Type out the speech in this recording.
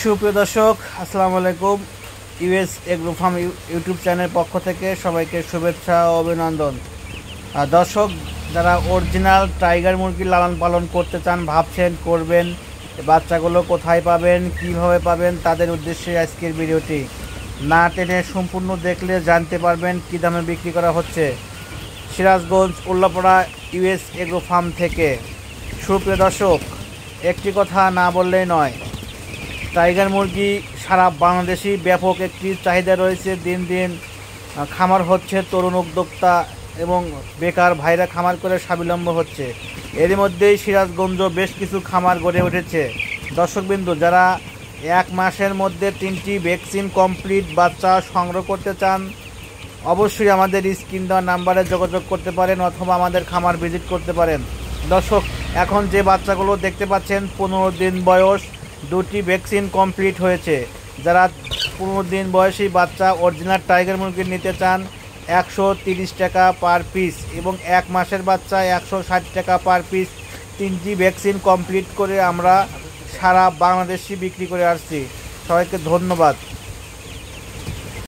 সুপ্রিয় দর্শক, আসসালামু আলাইকুম। US agro farm YouTube channel পক্ষ থেকে সবাইকে শুভেচ্ছা ও অভিনন্দন। দর্শক, যারা অরিজিনাল টাইগার মুরগি লালন পালন করতে চান, ভাবছেন করবেন, বাচ্চাগুলো কোথায় পাবেন, কিভাবে পাবেন, তাদের উদ্দেশ্যে আজকের ভিডিওটি। না টেনে সম্পূর্ণ দেখলে জানতে পারবেন কী দামে বিক্রি করা হচ্ছে Sirajganj Ullapara US agro farm থেকে। সুপ্রিয় দর্শক, একটি কথা না বললেই নয়, টাইগার মুরগি সারা বাংলাদেশেই ব্যাপক একটি চাহিদা রয়েছে। দিন দিন খামার হচ্ছে, তরুণ উদ্যোক্তা এবং বেকার ভাইরা খামার করে স্বাবলম্ব হচ্ছে। এরই মধ্যেই সিরাজগঞ্জ বেশ কিছু খামার গড়ে উঠেছে। দর্শকবিন্দু, যারা 1 মাসের মধ্যে 3টি ভ্যাকসিন কমপ্লিট বাচ্চা সংগ্রহ করতে চান, অবশ্যই আমাদের স্ক্রিন দেওয়া নাম্বারে যোগাযোগ করতে পারেন অথবা আমাদের খামার ভিজিট করতে পারেন। দর্শক, এখন যে বাচ্চাগুলো দেখতে পাচ্ছেন 15 দিন বয়স, 2টি ভ্যাকসিন কমপ্লিট হয়েছে। যারা 15 দিন বয়সী বাচ্চা অরিজিনাল টাইগার মুরগি নিতে চান, 130 টাকা পার পিস, এবং 1 মাসের বাচ্চা 160 টাকা পার পিস। 3টি ভ্যাকসিন কমপ্লিট করে আমরা সারা বাংলাদেশে বিক্রি করে আসছি। সবাইকে ধন্যবাদ।